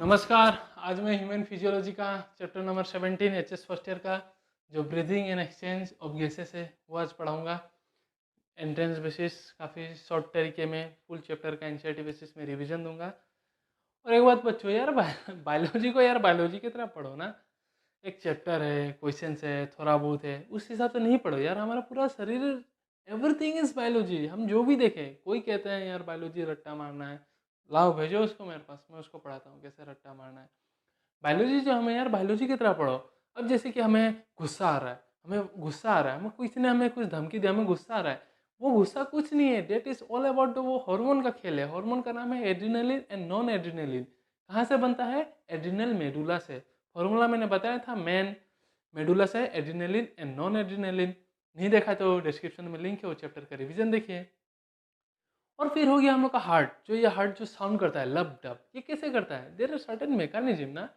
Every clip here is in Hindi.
नमस्कार। आज मैं ह्यूमन फिजियोलॉजी का chapter number 17 HS first year का जो breathing and exchange of gases है वो आज पढ़ाऊँगा। एंट्रेंस बेसिस काफ़ी शॉर्ट तरीके में फुल चैप्टर का एनसीईआरटी बेसिस में रिवीजन दूंगा। और एक बात बच्चों, यार बायोलॉजी को यार बायोलॉजी की तरह पढ़ो ना। एक चैप्टर है, क्वेश्चंस है, थोड़ा बहुत है, उस हिसाब से नहीं पढ़ो यार। हमारा पूरा शरीर, एवरीथिंग इज बायोलॉजी। हम जो भी देखें, कोई कहते हैं यार बायोलॉजी रट्टा मारना है, लाओ भेजो उसको मेरे पास, मैं उसको पढ़ाता हूँ कैसे रट्टा मारना है। बायोलॉजी जो हमें यार बायोलॉजी की तरह पढ़ो। अब जैसे कि हमें गुस्सा आ रहा है, हमें किसी ने हमें कुछ धमकी दिया, हमें गुस्सा आ रहा है। वो गुस्सा कुछ नहीं है, डेट इज ऑल अबाउट वो हार्मोन का खेल है। हार्मोन का नाम है एड्रिनलिन एंड नॉन एड्रिनलिन। कहाँ से बनता है? एड्रिनल मेडुला से। फॉर्मूला मैंने बताया था, मेन मेडुला से एड्रिनलिन एंड नॉन एड्रिनलिन। नहीं देखा तो डिस्क्रिप्शन में लिंक है, वो चैप्टर का रिविजन देखिए। और फिर हो गया हम लोग का हार्ट। ये हार्ट जो साउंड करता है लब डब, ये कैसे करता है? देयर आर सर्टेन मैकेनिज्म ना।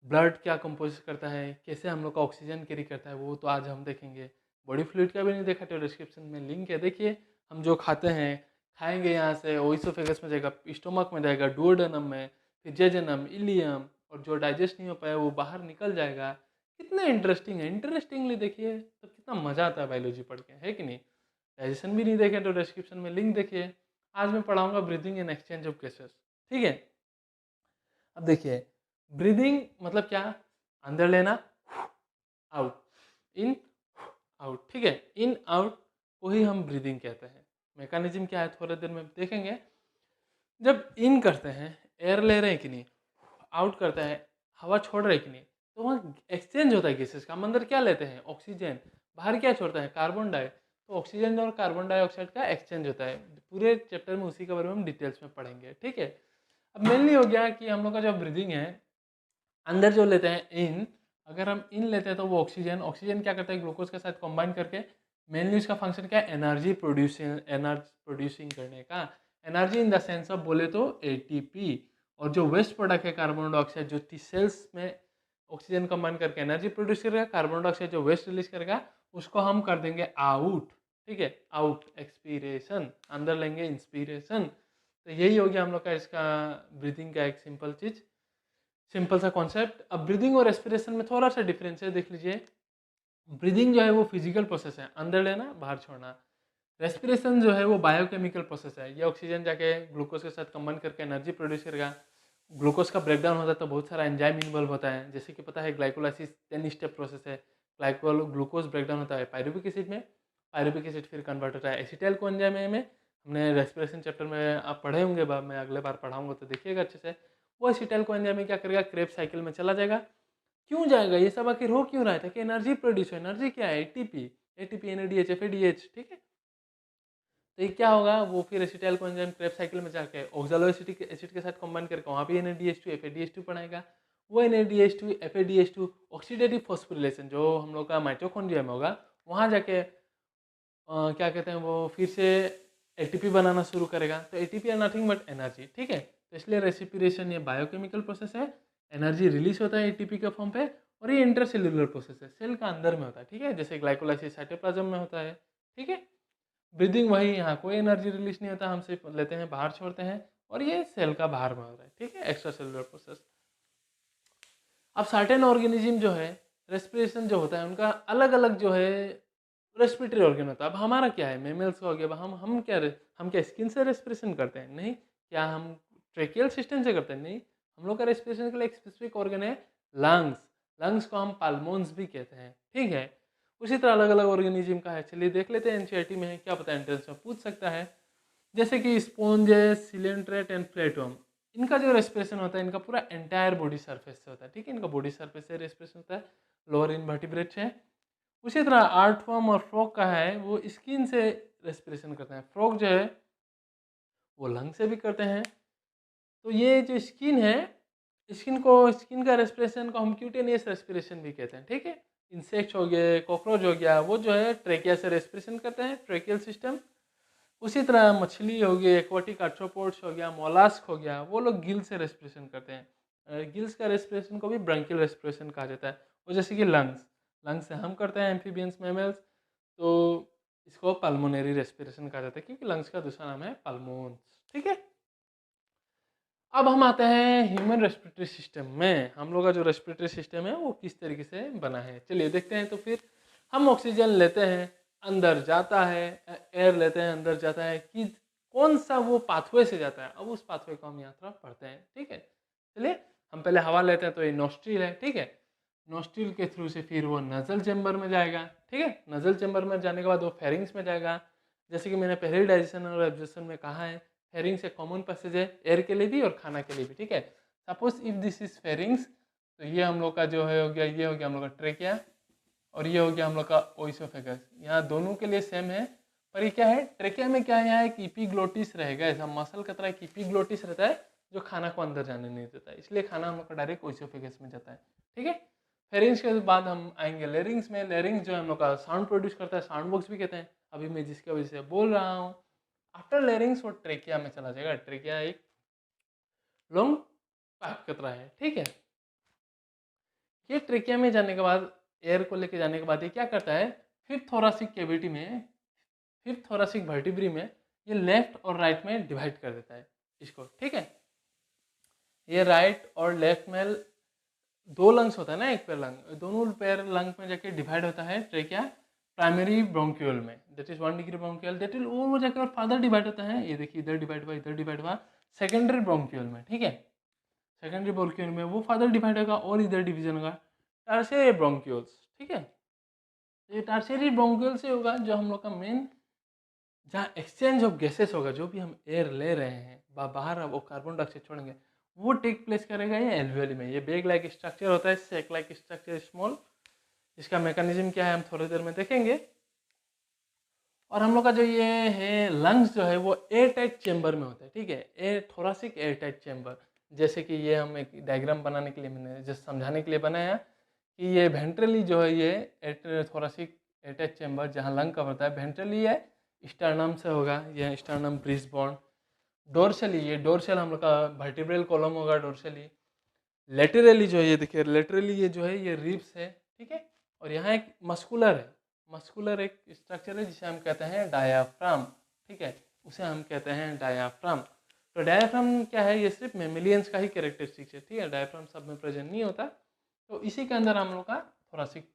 ब्लड क्या कंपोज करता है, कैसे हम लोग का ऑक्सीजन कैरी करता है, वो तो आज हम देखेंगे। बॉडी फ्लूइड का भी नहीं देखा तो डिस्क्रिप्शन में लिंक है, देखिए। हम जो खाते हैं, खाएंगे यहाँ से ओइसोफेगस में जाएगा, स्टोमक में जाएगा, डुओडेनम में, फिर जेजनम, इलियम, और जो डाइजेस्ट नहीं हो पाया वो बाहर निकल जाएगा। कितना इंटरेस्टिंग है, इंटरेस्टिंगली देखिए तो कितना मजा आता है बायोलॉजी पढ़ के, है कि नहीं? डाइजेशन भी नहीं देखे तो डिस्क्रिप्शन में लिंक देखिए। आज मैं पढ़ाऊंगा breathing and exchange of gases, ठीक है। अब देखिए, ब्रीदिंग मतलब क्या? अंदर लेना, आउट, इन, आउट, ठीक है। इन आउट को ही हम ब्रीदिंग कहते हैं। मैकेनिज्म क्या है थोड़ी देर में देखेंगे। जब इन करते हैं, एयर ले रहे हैं कि नहीं, आउट करते हैं, हवा छोड़ रहे हैं कि नहीं, तो वहाँ एक्सचेंज होता है गैसेस का। हम अंदर क्या लेते हैं? ऑक्सीजन। बाहर क्या छोड़ता है? Carbon di. तो ऑक्सीजन और कार्बन डाइऑक्साइड का एक्सचेंज होता है। पूरे चैप्टर में उसी के बारे में हम डिटेल्स में पढ़ेंगे, ठीक है। अब मेनली हो गया कि हम लोग का जो ब्रीदिंग है, अंदर जो लेते हैं इन, अगर हम इन लेते हैं तो वो ऑक्सीजन ऑक्सीजन क्या करता है? ग्लूकोज के साथ कंबाइन करके मेनली उसका फंक्शन क्या है? एनर्जी प्रोड्यूसिंग करने का। Energy in the sense of बोले तो एटीपी। और जो वेस्ट प्रोडक्ट है कार्बन डाइऑक्साइड, जो सेल्स में ऑक्सीजन कंबाइन करके एनर्जी प्रोड्यूस करेगा, कार्बन डाइऑक्साइड जो वेस्ट रिलीज करेगा उसको हम कर देंगे आउट, ठीक है। आउट एक्सपीरेशन, अंदर लेंगे इंस्पिरेशन। तो यही हो गया हम लोग का इसका ब्रीथिंग का एक सिंपल चीज़, सिंपल सा कॉन्सेप्ट। अब ब्रीदिंग और रेस्पिरेशन में थोड़ा सा डिफरेंस है, देख लीजिए। ब्रीदिंग जो है वो फिजिकल प्रोसेस है, अंदर लेना बाहर छोड़ना। रेस्पिरेशन जो है वो बायोकेमिकल प्रोसेस है। ये ऑक्सीजन जाके ग्लूकोज के साथ कंबाइन करके एनर्जी प्रोड्यूस करेगा। ग्लूकोज का ब्रेकडाउन होता है तो बहुत सारा एंजाइम इन्वॉल्व होता है, जैसे कि पता है ग्लाइकोलाइसिस 10 स्टेप प्रोसेस है। ग्लूकोज ब्रेकडाउन होता है पायरुविक एसिड में, पायरुविक एसिड फिर कन्वर्ट होता है एसिटाइल को एंजाइम में। हमने रेस्पिरेशन चैप्टर में आप पढ़े होंगे, मैं अगले बार पढ़ाऊंगा तो देखिएगा अच्छे से। वो एसिटाइल को एंजाइम में क्या करेगा? क्रेब्स साइकिल में चला जाएगा। क्यों जाएगा? ये सब आखिर हो क्यों रहा है? ताकि एनर्जी प्रोड्यूस हो। एनर्जी क्या है? एटीपी, एटीपी, एनएडीएच, एफएडीएच, ठीक है। तो ये क्या होगा? वो फिर acetyl co enzyme Krebs cycle में जाके ऑक्सैलोएसिटिक एसिड के साथ कंबाइन करके वहाँ भी NADH2 FADH2 बनाएगा। वो NADH2 FADH2 ऑक्सीडेटिव फॉस्फोरिलेशन जो हम लोग का माइटोकॉन्ड्रिया में होगा, वहाँ जाके क्या कहते हैं, वो फिर से एटीपी बनाना शुरू करेगा। तो ATP are nothing but energy, ठीक है। तो इसलिए रेस्पिरेशन ये बायोकेमिकल प्रोसेस है। एनर्जी रिलीज होता है एटीपी के फॉर्म पे। और ये इंटरसेल्यूलर प्रोसेस है, सेल का अंदर में होता है, ठीक है। जैसे ग्लाइकोलाइसिस साइटोप्लाज्म में होता है, ठीक है। ब्रीदिंग वही, यहाँ कोई एनर्जी रिलीज नहीं होता, हम सिर्फ लेते हैं बाहर छोड़ते हैं। और ये सेल का बाहर में होता है, ठीक है, एक्स्ट्रा सेलुलर प्रोसेस। अब सर्टेन ऑर्गेनिज्म जो है, रेस्पिरेशन जो होता है उनका अलग अलग जो है रेस्पिरेटरी ऑर्गन होता है। अब हमारा क्या है? मेमल्स का हो गया। हम क्या स्किन से रेस्पिरेशन करते हैं? नहीं। क्या हम ट्रेकियल सिस्टम से करते हैं? नहीं। हम लोग का रेस्पिरेशन के लिए एक स्पेसिफिक ऑर्गन है, लंग्स। लंग्स को हम पाल्मोन्स भी कहते हैं, ठीक है। उसी तरह अलग अलग ऑर्गेनिज्म का है। चलिए देख लेते हैं, एनसीईआरटी में है, क्या पता एंट्रेंस में पूछ सकता है। जैसे कि स्पोंजेस, सिलेंट्रेट एंड प्लेटोम, इनका जो रेस्पिरेशन होता है, इनका पूरा एंटायर बॉडी सरफेस से होता है, ठीक है। इनका बॉडी सरफेस से रेस्पिरेशन होता है, लोअर इनवर्टिब्रेट है। उसी तरह आर्टवर्म और फ्रॉग का है, वो स्किन से रेस्पिरेशन करते हैं। फ्रॉग जो है वो लंग से भी करते हैं। तो ये जो स्किन है, स्किन का रेस्पिरेशन को हम क्यूटेनियस रेस्पिरेशन भी कहते हैं, ठीक है। इंसेक्ट हो गए, कॉकरोच हो गया, वो जो है ट्रेकिया से रेस्पिरेशन करते हैं, ट्रेकियल सिस्टम। उसी तरह मछली हो गई, एक्वाटिक आर्थ्रोपोड्स हो गया, मोलास्क हो गया, वो लोग गिल से रेस्पिरेशन करते हैं। गिल्स का रेस्पिरेशन को भी ब्रंकियल रेस्पिरेशन कहा जाता है। और जैसे कि लंग्स, लंग्स से हम करते हैं एम्फीबियंस मैमल्स, तो इसको पल्मोनरी रेस्पिरेशन कहा जाता है, क्योंकि लंग्स का दूसरा नाम है पल्मोन्स, ठीक है। अब हम आते हैं ह्यूमन रेस्पिरेटरी सिस्टम में। हम लोग का जो रेस्पिरेटरी सिस्टम है वो किस तरीके से बना है, चलिए देखते हैं। तो फिर हम ऑक्सीजन लेते हैं, अंदर जाता है, एयर लेते हैं, अंदर जाता है, कि कौन सा वो पाथवे से जाता है, अब उस पाथवे को हम यहाँ थोड़ा पढ़ते हैं, ठीक है। चलिए हम पहले हवा लेते हैं, तो ये नोस्ट्रिल है, ठीक है। नोस्ट्रिल के थ्रू से फिर वो नजल चैम्बर में जाएगा, ठीक है। नजल चैम्बर में जाने के बाद वो फेरिंग्स में जाएगा। जैसे कि मैंने पहले डाइजेशन और एब्जॉर्प्शन में कहा है, फेरिंग्स एक कॉमन पैसेज है एयर के लिए भी और खाना के लिए भी, ठीक है। Suppose if this is pharynx, तो ये हम लोग का जो है हो गया, ये हो गया हम लोग का ट्रेकिया, और ये हो गया हम लोग का ओइसोफेगस। यहाँ दोनों के लिए सेम है, पर ये क्या है, ट्रेकिया में क्या है, यहाँ एक इपीग्लोटिस रहेगा, ऐसा मसल की तरह एक इपीग्लोटिस रहता है जो खाना को अंदर जाने नहीं देता है, इसलिए खाना हम लोग का डायरेक्ट ओइसोफेगस में जाता है, ठीक है। फेरिंग्स के बाद हम आएंगे लेरिंग्स में। लेरिंग्स जो है हम लोग का साउंड प्रोड्यूस करता है, साउंड बॉक्स भी कहते हैं, अभी मैं जिसकी वजह से बोल रहा हूँ। आफ्टर लेरिंग्स वो ट्रेकिया में चला जाएगा। ट्रेकिया एक लॉन्ग पाइप की तरह है, ठीक है। ये ट्रेकिया में जाने के बाद, एयर को लेके जाने के बाद ये क्या करता है, फिफ्थ थोरासिक कैविटी में, फिफ्थ थोरासिक वर्टिब्री में ये लेफ्ट और राइट में डिवाइड कर देता है इसको, ठीक है। ये राइट और लेफ्ट में दो लंग्स होता है ना, एक पैर लंग, दोनों पैर लंग में जाके डिवाइड होता है ट्रेकिया प्राइमरी ब्रोंक्यूल में, that is 1 degree bronchiole, that will वो जाके और फादर डिवाइड होता है, ये देखिए इधर डिवाइड हुआ, इधर डिवाइड हुआ सेकेंडरी ब्रोंक्यूल में, ठीक है। सेकेंडरी ब्रोंक्यूल में वो फादर डिवाइड होगा और इधर डिवीजन होगा टर्शियरी ब्रोंक्यूल्स, ठीक है। ये टर्शियरी ब्रोंक्यूल से होगा जो हम लोग का मेन, जहाँ एक्सचेंज ऑफ गैसेस होगा, जो भी हम एयर ले रहे हैं बाहर वो कार्बन डाइऑक्साइड छोड़ेंगे, वो टेक प्लेस करेगा ये एल्वियोली में। ये बैग लाइक स्ट्रक्चर होता है, सैक लाइक स्ट्रक्चर स्मॉल, इसका मैकेनिज्म क्या है हम थोड़ी देर में देखेंगे। और हम लोग का जो ये है लंग्स जो है वो एयर टाइट चैम्बर में होता है, ठीक है, air thoracic air tight chamber. जैसे कि ये हम एक डायग्राम बनाने के लिए, मैंने जस्ट समझाने के लिए बनाया कि ये वेंट्रली जो है ये थोरासिक एयर टाइट चैम्बर जहाँ लंग कवर होता है, वेंट्रली है, स्टर्नम से होगा, यह स्टर्नम ब्रीज बॉन्ड। डोर्सली, ये डोर्सल हम लोग का वर्टिब्रल कॉलम होगा डोर्सली। लेटरली जो है ये देखिए, लेटरली ये जो है ये रिब्स है, ठीक है। और यहाँ एक मस्कुलर है, मस्कुलर एक स्ट्रक्चर है जिसे हम कहते हैं डायाफ्राम, ठीक है, उसे हम कहते हैं डायाफ्राम। तो डायाफ्राम क्या है, ये सिर्फ मेमिलियंस का ही कैरेक्टरिस्टिक्स है, ठीक है, डायाफ्राम सब में प्रेजेंट नहीं होता। तो इसी के अंदर हम लोग का थोरासिक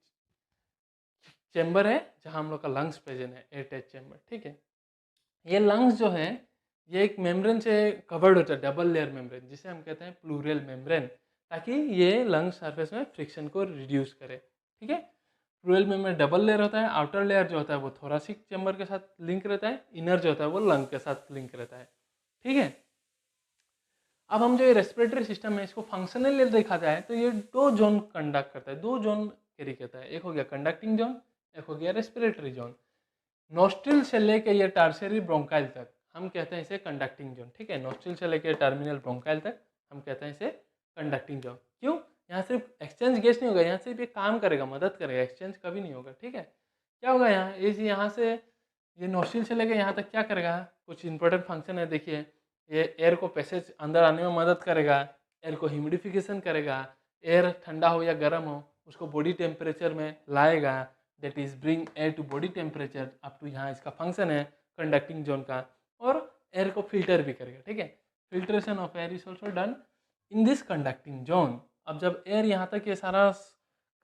चैम्बर है जहाँ हम लोग का लंग्स प्रेजेंट है, एयरटाइट चैम्बर, ठीक है। ये लंग्स जो है ये एक मेम्ब्रेन से कवर्ड होता है, डबल लेयर मेम्ब्रेन, जिसे हम कहते हैं प्लूरल मेम्ब्रेन, ताकि ये लंग सरफेस में फ्रिक्शन को रिड्यूस करे, ठीक है। प्लूरल मेम्ब्रेन डबल लेयर होता है, आउटर लेयर जो होता है वो थोरासिक चैम्बर के साथ लिंक रहता है, इनर जो होता है वो लंग के साथ लिंक रहता है, ठीक है। अब हम जो ये रेस्पिरेटरी सिस्टम है इसको फंक्शनली देखा जाए तो ये दो जोन कंडक्ट करता है, दो जोन कैरी करता है, एक हो गया कंडक्टिंग जोन, एक हो गया रेस्पिरेटरी जोन। नोस्ट्रिल से लेके ये टार्सियरी ब्रोंकाइल तक हम कहते हैं इसे कंडक्टिंग जोन, ठीक है। नोस्ट्रिल से लेके टर्मिनल ब्रोंकाइल तक हम कहते हैं इसे कंडक्टिंग जोन। क्यों, यहाँ सिर्फ एक्सचेंज गैस नहीं होगा, यहाँ सिर्फ ये काम करेगा, मदद करेगा, एक्सचेंज कभी नहीं होगा, ठीक है। क्या होगा यहाँ से ये नोस्ट्रिल से लेके यहाँ तक क्या करेगा, कुछ इंपॉर्टेंट फंक्शन है, देखिए ये एयर को पैसेज अंदर आने में मदद करेगा, एयर को ह्यूमिडिफिकेशन करेगा, एयर ठंडा हो या गर्म हो उसको बॉडी टेम्परेचर में लाएगा, that is bring air to body temperature, up to यहाँ इसका फंक्शन है कंडक्टिंग जोन का। और एयर को फिल्टर भी करेगा, ठीक है, filtration of air is also done in this conducting zone. अब जब एयर यहाँ तक ये सारा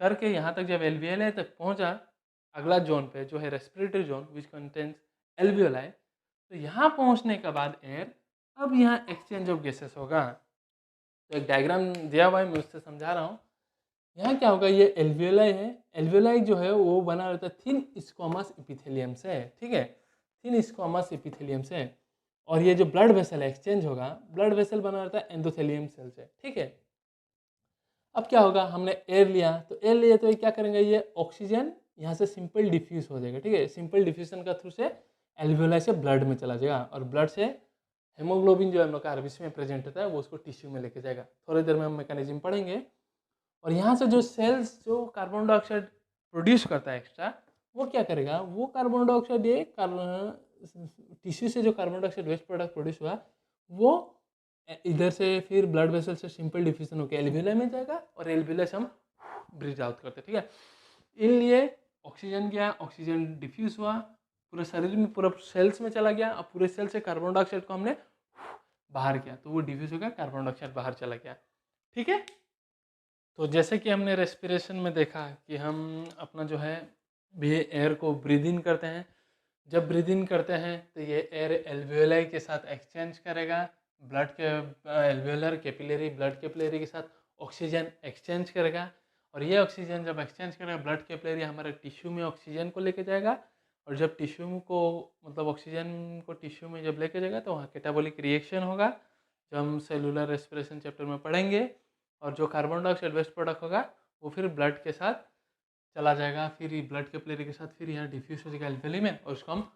करके यहाँ तक जब एल्वियोलाई तक पहुँचा, अगला जोन पे जो है respiratory zone which contains alveoli, तो यहाँ पहुँचने के बाद एयर, अब यहाँ एक्सचेंज ऑफ गैसेस होगा। तो एक डायग्राम दिया हुआ है, मैं उससे समझा रहा हूँ। यहाँ क्या होगा, ये एल्वियोलाई है, एल्वियोलाई जो है वो बना रहता है थिन स्क्वामस एपिथेलियम से, ठीक है, थिन स्क्वामस एपिथेलियम से। और ये जो ब्लड वेसल है एक्सचेंज होगा, ब्लड वेसल बना रहता है एंडोथेलियम सेल से, ठीक है। अब क्या होगा, हमने एयर लिया, तो एयर लिया तो ये क्या करेंगे, ये ऑक्सीजन यहाँ से सिंपल डिफ्यूज हो जाएगा, ठीक है, सिंपल डिफ्यूजन का थ्रू से एल्वियोलाई से ब्लड में चला जाएगा, और ब्लड से हेमोग्लोबिन जो हम लोग का आरबीसी में प्रेजेंट होता है वो उसको टिश्यू में लेके जाएगा। थोड़ी देर में हम मैकेनिज्म पढ़ेंगे। और यहाँ से जो सेल्स जो कार्बन डाइऑक्साइड प्रोड्यूस करता है एक्स्ट्रा, वो क्या करेगा, वो कार्बन डाइऑक्साइड ये टिश्यू से जो carbon dioxide waste product produce हुआ वो इधर से फिर ब्लड वेसल से सिंपल डिफ्यूजन होकर एल्वियोलाई में जाएगा, और एल्वियोलाई से हम ब्रीथ आउट करते हैं, ठीक है। इसलिए ऑक्सीजन गया, ऑक्सीजन डिफ्यूज हुआ पूरे शरीर में, पूरा सेल्स में चला गया, और पूरे सेल से कार्बन डाइऑक्साइड को हमने बाहर गया तो वो डिफ्यूज हो गया, कार्बन डाइऑक्साइड बाहर चला गया। ठीक है, तो जैसे कि हमने रेस्पिरेशन में देखा कि हम अपना जो है भी एयर को ब्रीद इन करते हैं। जब ब्रीद इन करते हैं तो ये एयर एल्वेलाई के साथ एक्सचेंज करेगा, ब्लड के एल्वेलर कैपिलरी ब्लड कैपिलरी के साथ ऑक्सीजन एक्सचेंज करेगा, और ये ऑक्सीजन जब एक्सचेंज करेगा ब्लड कैपिलरी हमारे टिश्यू में ऑक्सीजन को लेके जाएगा, और जब टिश्यू को मतलब ऑक्सीजन को टिश्यू में जब लेके जाएगा तो वहाँ कैटाबॉलिक रिएक्शन होगा जो हम सेलुलर रेस्पिरेशन चैप्टर में पढ़ेंगे, और जो कार्बन डाइऑक्साइड वेस्ट प्रोडक्ट होगा वो फिर ब्लड के साथ चला जाएगा, फिर ब्लड कैपिलरी के साथ फिर यहाँ डिफ्यूज हो जाएगा एल्वेली में, और उसको हम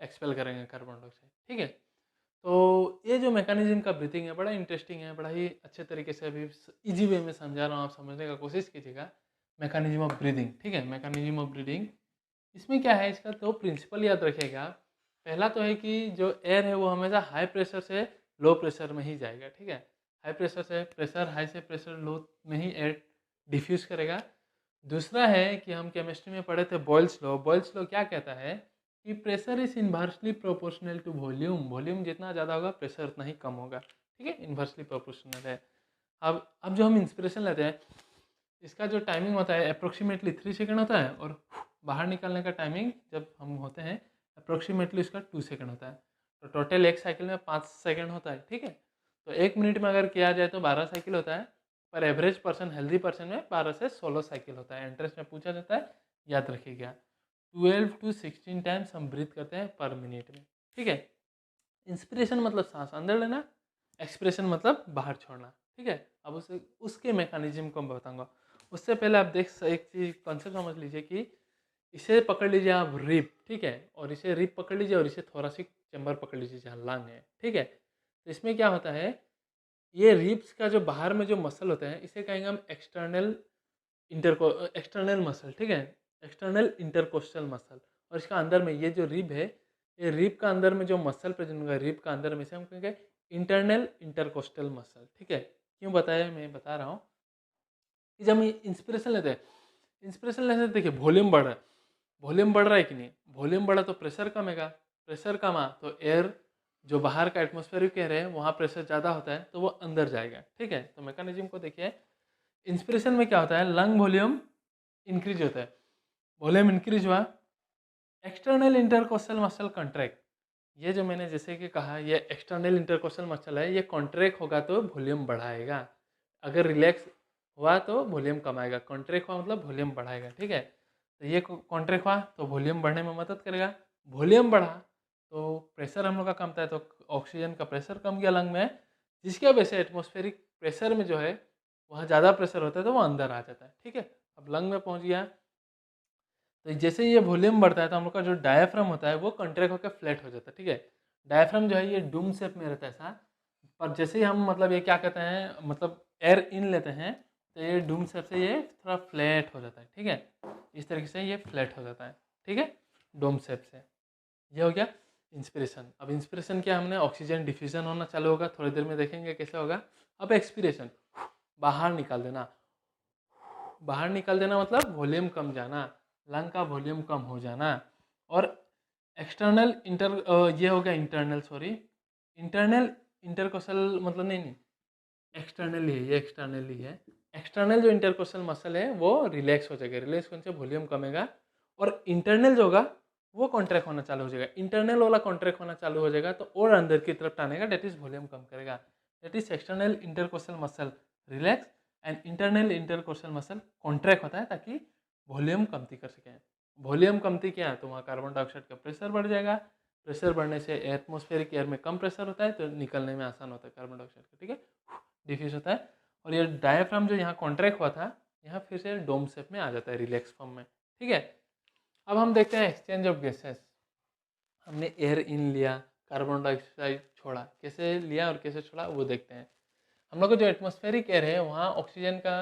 एक्सपेल करेंगे कार्बन डाइऑक्साइड। ठीक है, तो ये जो मैकेनिज्म का ब्रीथिंग है बड़ा इंटरेस्टिंग है, बड़ा ही अच्छे तरीके से अभी इजी वे में समझा रहा हूँ, आप समझने का कोशिश कीजिएगा। मैकेनिज्म ऑफ ब्रीदिंग, ठीक है, मैकेनिज्म ऑफ ब्रीदिंग इसमें क्या है, इसका तो प्रिंसिपल याद रखिएगा। पहला तो है कि जो एयर है वो हमेशा हाई प्रेशर से लो प्रेशर में ही जाएगा। ठीक है, हाई प्रेशर से प्रेशर हाई से प्रेशर लो में ही एयर डिफ्यूज़ करेगा। दूसरा है कि हम केमिस्ट्री में पढ़े थे बॉयल्स लॉ। बॉयल्स लॉ क्या कहता है कि pressure is inversely proportional to volume. Volume जितना ज़्यादा होगा प्रेशर उतना ही कम होगा। ठीक है, इन्वर्सली प्रोपोर्शनल है। अब जो हम इंस्पिरेशन लेते हैं इसका जो टाइमिंग होता है अप्रोक्सीमेटली 3 सेकेंड होता है, और बाहर निकालने का टाइमिंग जब हम होते हैं अप्रोक्सीमेटली उसका 2 सेकेंड होता है। तो टोटल एक साइकिल में 5 सेकेंड होता है। ठीक है, तो 1 मिनट में अगर किया जाए तो 12 साइकिल होता है, पर एवरेज पर्सन हेल्दी पर्सन में 12 से 16 साइकिल होता है। एंट्रेंस में पूछा जाता है, याद रखिएगा। 12 to 16 टाइम्स हम ब्रीथ करते हैं पर मिनट में। ठीक है, इंस्पिरेशन मतलब सांस अंदर लेना, एक्सप्रेशन मतलब बाहर छोड़ना। ठीक है, अब उसके मैकेनिज्म को मैं बताऊंगा। उससे पहले आप एक चीज कॉन्सेप्ट समझ लीजिए कि इसे पकड़ लीजिए आप रिप, ठीक है, और इसे रिप पकड़ लीजिए, और इसे थोरासिक चैम्बर पकड़ लीजिए जहाँ लंग है। ठीक है, तो इसमें क्या होता है, ये रिप्स का जो बाहर में जो मसल होता है इसे कहेंगे हम एक्सटर्नल मसल। ठीक है, एक्सटर्नल इंटरकोस्टल मसल। और इसका अंदर में ये जो रिब है, ये रिब का अंदर में जो मसल प्रेजेंट होगा रिब का अंदर में, इसे हम कहेंगे इंटरनल इंटरकोस्टल मसल। ठीक है, क्यों बताया, मैं बता रहा हूँ कि जब हम इंस्पिरेशन लेते हैं, इंस्पिरेशन लेते हैं, देखिए वॉल्यूम बढ़ रहा है, वॉल्यूम बढ़ रहा है कि नहीं, वॉल्यूम बढ़ा तो प्रेशर कमेगा, प्रेशर कमा तो एयर जो बाहर का एटमॉस्फेरिक एयर है वहाँ प्रेशर ज़्यादा होता है तो वो अंदर जाएगा। ठीक है, तो मैकेनिज्म को देखिए, इंस्पिरेशन में क्या होता है, लंग वॉल्यूम इंक्रीज होता है, वॉल्यूम इंक्रीज हुआ, एक्सटर्नल इंटरकोस्टल मसल कॉन्ट्रैक्ट। ये जो मैंने जैसे कि कहा ये एक्सटर्नल इंटरकोस्टल मसल है, ये कॉन्ट्रैक्ट होगा तो वॉल्यूम बढ़ाएगा, अगर रिलैक्स हुआ तो वॉल्यूम कमाएगा, कॉन्ट्रैक्ट हुआ मतलब वॉल्यूम बढ़ाएगा। ठीक है, तो ये कॉन्ट्रैक्ट हुआ तो वॉल्यूम बढ़ने में मदद करेगा, वॉल्यूम बढ़ा तो प्रेशर हम लोग का कमता है, तो ऑक्सीजन का प्रेशर कम गया लंग में, जिसकी वजह से एटमॉस्फेरिक प्रेशर में जो है वहाँ ज़्यादा प्रेशर होता है तो वो अंदर आ जाता है। ठीक है, अब लंग में पहुँच गया, तो जैसे ये वॉल्यूम बढ़ता है तो हम लोग का जो डायफ्राम होता है वो कॉन्ट्रैक्ट होकर फ्लैट हो जाता है। ठीक है, डायफ्राम जो है ये डूम शेप में रहता है ऐसा, पर जैसे ही हम मतलब ये क्या कहते हैं मतलब एयर इन लेते हैं तो ये डूम शेप से ये थोड़ा फ्लैट हो जाता है। ठीक है, इस तरीके से ये फ्लैट हो जाता है। ठीक है, डोम शेप से। ये हो गया इंस्पिरेशन। अब इंस्पिरेशन क्या, हमने ऑक्सीजन डिफ्यूजन होना चालू होगा, थोड़ी देर में देखेंगे कैसे होगा। अब एक्सपिरेशन, बाहर निकाल देना, बाहर निकाल देना मतलब वॉल्यूम कम जाना, लंग का वॉल्यूम कम हो जाना। और एक्सटर्नल ये हो गया इंटरनल, सॉरी इंटरनल इंटरकोशल मतलब नहीं एक्सटर्नल ही है, ये एक्सटर्नल ही है। एक्सटर्नल जो इंटरकोशल मसल है वो रिलैक्स हो जाएगा, रिलैक्स होने से वॉल्यूम कमेगा, और इंटरनल जो होगा वो कॉन्ट्रैक्ट होना चालू हो जाएगा। इंटरनल वाला कॉन्ट्रैक्ट होना चालू हो जाएगा तो और अंदर की तरफ टानेगा, डेट इज वॉल्यूम कम करेगा। That is external intercostal muscle relax and internal intercostal muscle contract होता है ताकि वॉल्यूम कमती कर सकें। वॉल्यूम कमती क्या है तो वहाँ कार्बन डाइऑक्साइड का प्रेशर बढ़ जाएगा, प्रेशर बढ़ने से एटमॉस्फेरिक एयर में कम प्रेशर होता है तो निकलने में आसान होता है कार्बन डाइऑक्साइड का। ठीक है, डिफ्यूज होता है, और ये डायफ्राम जो यहाँ कॉन्ट्रैक्ट हुआ था यहाँ फिर से डोम शेप में आ जाता है, रिलैक्स फॉर्म में। ठीक है, अब हम देखते हैं एक्सचेंज ऑफ गैसेस। हमने एयर इन लिया, कार्बन डाइऑक्साइड छोड़ा, कैसे लिया और कैसे छोड़ा वो देखते हैं। हम लोग का जो एटमॉस्फेरिक एयर है वहाँ ऑक्सीजन का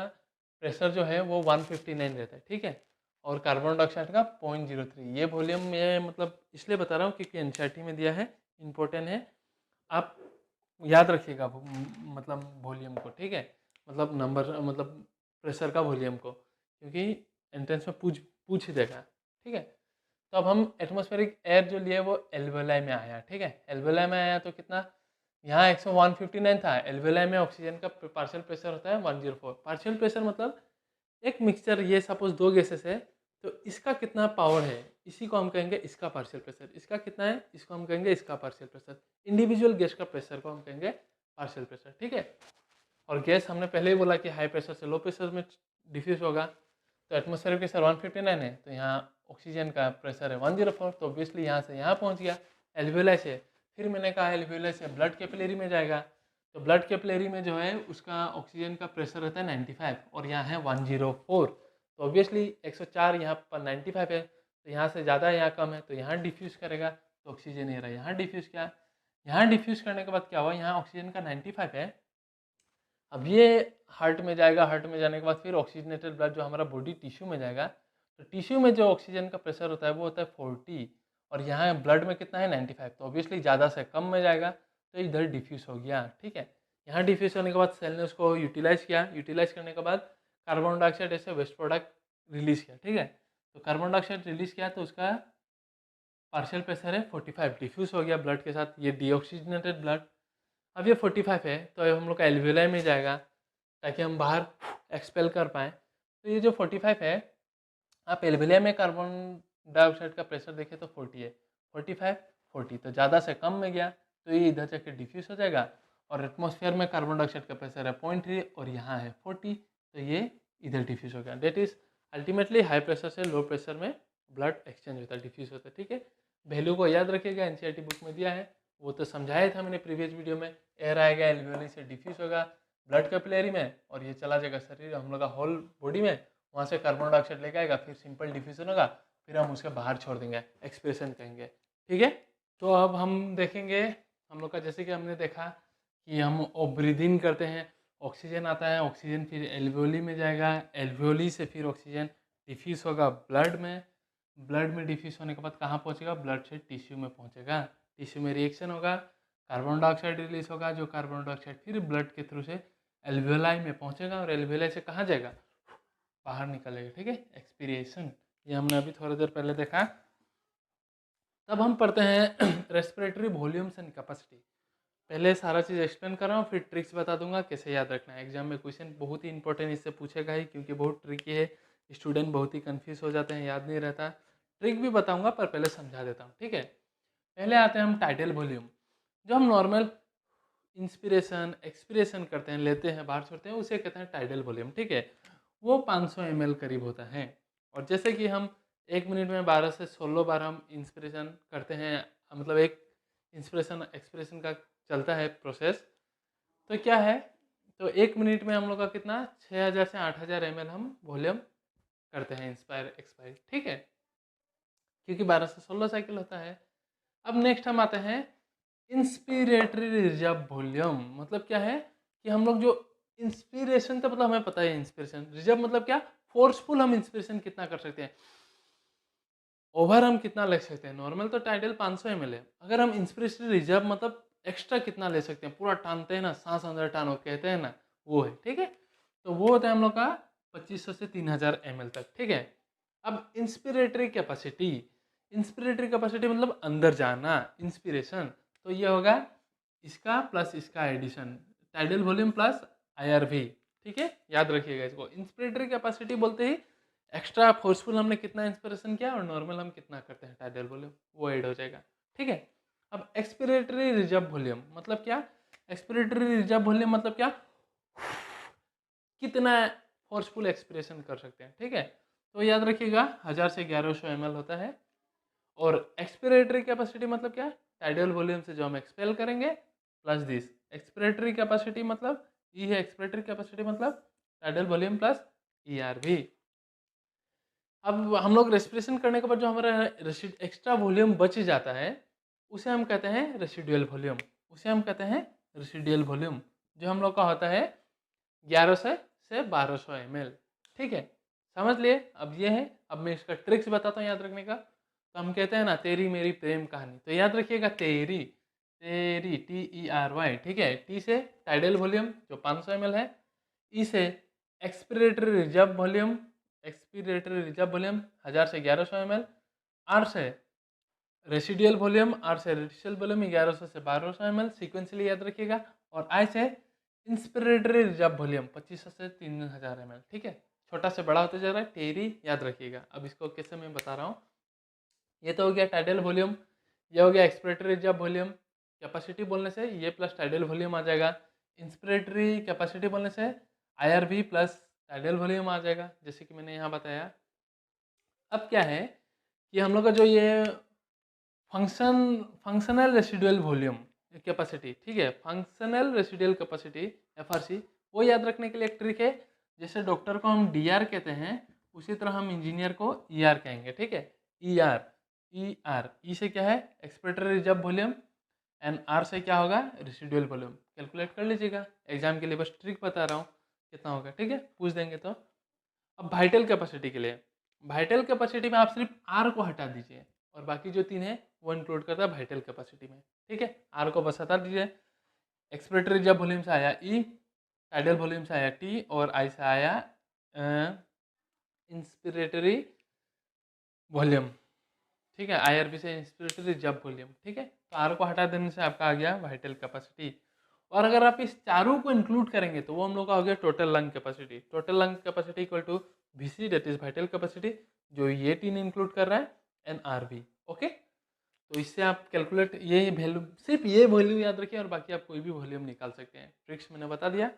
प्रेशर जो है वो 159 रहता है। ठीक है, और कार्बन डाइऑक्साइड का 0.03। ये वॉल्यूम में मतलब इसलिए बता रहा हूँ क्योंकि एनसीईआरटी में दिया है, इम्पोर्टेंट है, आप याद रखिएगा मतलब वॉल्यूम को। ठीक है, मतलब नंबर मतलब प्रेशर का वॉल्यूम को, क्योंकि एंट्रेंस में पूछ ही देगा। ठीक है, तो अब हम एटमॉस्फेरिक एयर जो लिया वो एल्वेलाई में आया। ठीक है, एल्वेलाई में आया तो कितना यहाँ 159 था, एल्वेलाई में ऑक्सीजन का पार्शियल प्रेशर होता है 104। पार्शियल प्रेशर मतलब एक मिक्सचर, ये सपोज दो गैसेस है, तो इसका कितना पावर है, इसी को हम कहेंगे इसका पार्शियल प्रेशर। इसका कितना है, इसको हम कहेंगे इसका पार्शियल प्रेशर। इंडिविजुअल गैस का प्रेशर को हम कहेंगे पार्शियल प्रेशर, ठीक है। और गैस हमने पहले ही बोला कि हाई प्रेशर से लो प्रेशर में डिफ्यूज होगा। तो एटमॉस्फेयर प्रेशर 159 है, तो यहाँ ऑक्सीजन का प्रेशर है 104, तो ऑब्वियसली यहाँ से यहाँ पहुँच गया एल्वेलाई से। फिर मैंने कहा एल्वेलाई से ब्लड कैपिलरी में जाएगा, तो ब्लड कैपिलरी में जो है उसका ऑक्सीजन का प्रेशर रहता है 95 और यहाँ है 104। तो ऑब्वियसली 104 यहाँ पर 95 है, तो यहाँ से ज़्यादा यहाँ कम है, तो यहाँ डिफ्यूज़ करेगा, तो ऑक्सीजन ये रहा, यहाँ डिफ्यूज़ किया। यहाँ डिफ्यूज़ करने के बाद क्या हुआ, यहाँ ऑक्सीजन का 95 है। अब ये हार्ट में जाएगा, हार्ट में जाने के बाद फिर ऑक्सीजनेटेड ब्लड जो हमारा बॉडी टिश्यू में जाएगा, तो टिश्यू में जो ऑक्सीजन का प्रेशर होता है वो होता है 40 और यहाँ ब्लड में कितना है 95, तो ऑब्वियसली ज़्यादा से कम में जाएगा, तो इधर डिफ्यूज़ हो गया, ठीक है। यहाँ डिफ्यूज़ होने के बाद सेल ने उसको यूटिलाइज़ किया, यूटिलाइज़ करने के बाद कार्बन डाइऑक्साइड ऐसे वेस्ट प्रोडक्ट रिलीज़ किया, ठीक है। तो कार्बन डाइऑक्साइड रिलीज़ किया तो उसका पार्शियल प्रेशर है 45, डिफ्यूज़ हो गया ब्लड के साथ, ये डीऑक्सीजनेटेड ब्लड। अब ये 45 है, तो अब हम लोग का एल्वेलाई में जाएगा ताकि हम बाहर एक्सपेल कर पाएँ। तो ये जो 45 है, आप एल्वेलाई में कार्बन डाइऑक्साइड का प्रेशर देखें तो 40 है, 45 40, तो ज़्यादा से कम में गया, तो ये इधर जाके डिफ्यूज़ हो जाएगा। और एटमॉस्फेयर में कार्बन डाइऑक्साइड का प्रेशर है 0.3 और यहाँ है 40, तो ये इधर डिफ्यूज़ हो गया। That is ultimately high pressure से लो प्रेशर में ब्लड एक्सचेंज होता है, डिफ्यूज़ होता है, ठीक है। वैल्यू को याद रखिएगा, एनसीईआरटी बुक में दिया है, वो तो समझाया था मैंने प्रीवियस वीडियो में। एयर आएगा, एल्वेओली से डिफ्यूज़ होगा ब्लड कैपिलरी में और ये चला जाएगा शरीर हम लोग का होल बॉडी में, वहाँ से कार्बन डाइऑक्साइड लेके आएगा, फिर सिंपल डिफ्यूजन होगा, फिर हम उसके बाहर छोड़ देंगे, एक्सप्रेशन कहेंगे, ठीक है। तो अब हम देखेंगे हम लोग का, जैसे कि हमने देखा कि हम ब्रीद इन करते हैं, ऑक्सीजन आता है, ऑक्सीजन फिर एल्वेओली में जाएगा, एल्वेओली से फिर ऑक्सीजन डिफ्यूज़ होगा ब्लड में, ब्लड में डिफ्यूज़ होने के बाद कहाँ पहुँचेगा, ब्लड से टिश्यू में पहुँचेगा, टिश्यू में रिएक्शन होगा, कार्बन डाइऑक्साइड रिलीज होगा, जो कार्बन डाइऑक्साइड फिर ब्लड के थ्रू से एल्वेओलाई में पहुँचेगा और एल्वेओलाई से कहाँ जाएगा, बाहर निकलेगा, ठीक है, एक्सपीरिएशन। ये हमने अभी थोड़ी देर पहले देखा। तब हम पढ़ते हैं रेस्पिरेटरी वॉल्यूम्स एंड कैपेसिटी। पहले सारा चीज़ एक्सप्लेन कर रहा हूँ, फिर ट्रिक्स बता दूंगा कैसे याद रखना है। एग्जाम में क्वेश्चन बहुत ही इंपॉर्टेंट इससे पूछेगा ही, क्योंकि बहुत ट्रिकी है, स्टूडेंट बहुत ही कंफ्यूज हो जाते हैं, याद नहीं रहता। ट्रिक भी बताऊंगा पर पहले समझा देता हूँ, ठीक है। पहले आते हैं हम टाइडल वॉल्यूम। जो हम नॉर्मल इंस्पिरेशन एक्सपिरेशन करते हैं, लेते हैं बाहर छोड़ते हैं, उसे कहते हैं टाइडल वॉल्यूम, ठीक है। वो 500 ml करीब होता है। और जैसे कि हम 1 मिनट में 12 से 16 बार हम इंस्पिरेशन करते हैं, मतलब एक इंस्पिरेशन एक्सपिरेशन का चलता है प्रोसेस, तो क्या है, तो 1 मिनट में हम लोग का कितना 6000 से 8000 ml हम वॉल्यूम करते हैं, इंस्पायर एक्सपायर, ठीक है, क्योंकि 12 से 16 साइकिल होता है। अब नेक्स्ट हम आते हैं इंस्पिरेटरी रिजर्व वॉल्यूम। मतलब क्या है कि हम लोग जो इंस्पिरेशन, तो मतलब हमें पता है इंस्पिरेशन, रिजर्व मतलब क्या, फोर्सफुल हम इंस्पिरेशन कितना कर सकते हैं, ओवर हम कितना ले सकते हैं। नॉर्मल तो टाइडल 500 ml है, अगर हम इंस्पिरेटरी रिजर्व मतलब एक्स्ट्रा कितना ले सकते हैं, पूरा टानते हैं ना, सांस अंदर टानो कहते हैं ना, वो है, ठीक है। तो वो होता है हम लोग का 2500 से 3000 ml तक, ठीक है। अब इंस्पिरेटरी कैपेसिटी, इंस्पिरेटरी कैपेसिटी मतलब अंदर जाना, इंस्पिरेशन, तो ये होगा इसका प्लस इसका addition, tidal volume plus IRV, ठीक है, याद रखिएगा इसको। इंस्पिरेटरी कैपेसिटी बोलते ही एक्स्ट्रा फोर्सफुल हमने कितना इंस्पिरेशन किया और नॉर्मल हम कितना करते हैं टाइडल वॉल्यूम, वो ऐड हो जाएगा, ठीक है। अब एक्सपिरेटरी रिजर्व वॉल्यूम मतलब क्या, एक्सपिरेटरी रिजर्व वॉल्यूम मतलब क्या, कितना फोर्सफुल एक्सप्रेशन कर सकते हैं, ठीक है। तो याद रखिएगा 1000 से 1100 ml होता है। और एक्सपिरेटरी कैपेसिटी मतलब क्या, टाइडल वॉल्यूम से जो हम एक्सपेल करेंगे प्लस दिस। एक्सपिरेटरी कैपेसिटी मतलब ये है, एक्सपिरेटरी कैपेसिटी मतलब टाइडल वॉल्यूम प्लस ERV। अब हम लोग रेस्पिरेशन करने के बाद जो हमारा एक्स्ट्रा वॉल्यूम बच जाता है, उसे हम कहते हैं रेसिडुअल वॉल्यूम, उसे हम कहते हैं रेसिडुअल वॉल्यूम, जो हम लोग का होता है 1100 से 1200 ml, ठीक है, समझ लिए। अब ये है, अब मैं इसका ट्रिक्स बताता हूँ याद रखने का। तो हम कहते हैं ना तेरी मेरी प्रेम कहानी, तो याद रखिएगा तेरी, तेरी TERY, ठीक है। टी से टाइडल वॉल्यूम जो 500 ml है, ई से expiratory reserve volume, expiratory reserve volume 1000 से 1100 ml, आर से रेसिडुअल वॉल्यूम, आर से रेसिडुअल वॉल्यूम 1100 से 1200 ml सीक्वेंशियली याद रखिएगा, और आई से इंस्पिरेटरी रिजर्व वॉल्यूम 2500 से 3000 ml। ठीक है, छोटा से बड़ा होते जा रहा है, टेरी याद रखिएगा। अब इसको कैसे मैं बता रहा हूँ, ये तो हो गया टाइडल वॉल्यूम, ये हो गया एक्सपिरेटरी रिजर्व वॉल्यूम। कैपेसिटी बोलने से ये प्लस टाइडल वॉल्यूम आ जाएगा, इंस्पिरेटरी कैपेसिटी बोलने से IRV प्लस टाइडल वॉल्यूम आ जाएगा, जैसे कि मैंने यहाँ बताया। अब क्या है कि हम लोग का जो ये फंक्शनल रेसिडुअल वॉल्यूम कैपेसिटी, ठीक है, फंक्शनल रेसिडुअल कैपेसिटी FRC, वो याद रखने के लिए एक ट्रिक है। जैसे डॉक्टर को हम DR कहते हैं, उसी तरह हम इंजीनियर को ER कहेंगे। ठीक है, ER ई से क्या है expiratory reserve volume, and R से क्या होगा रेसिडुअल वॉल्यूम। कैलकुलेट कर लीजिएगा, एग्जाम के लिए बस ट्रिक बता रहा हूँ कितना होगा। ठीक है, पूछ देंगे तो। अब वाइटल कैपेसिटी के लिए, वाइटल कैपेसिटी में आप सिर्फ R को हटा दीजिए और बाकी जो 3 है वो इंक्लूड करता है वाइटल कैपेसिटी में। ठीक है, R को बस हटा दीजिए। एक्सपिरेटरी रिजर्व वॉल्यूम से आया E, टाइडल वॉल्यूम से आया T, और I से आया इंस्पिरेटरी वॉल्यूम। ठीक है, IRV से इंस्पिरेटरी रिजर्व वॉल्यूम। ठीक है, तो R को हटा देने से आपका आ गया वाइटल कैपेसिटी। और अगर आप इस चारों को इंक्लूड करेंगे तो वो हम लोग का हो गया total lung capacity. Total lung capacity equal to VC, that is vital capacity, जो ये 3 इंक्लूड कर रहा है, एंड RV। ओके, तो इससे आप कैलकुलेट, ये वैल्यू, सिर्फ ये वैल्यू याद रखिए और बाकी आप कोई भी वॉल्यूम निकाल सकते हैं। ट्रिक्स मैंने बता दिया।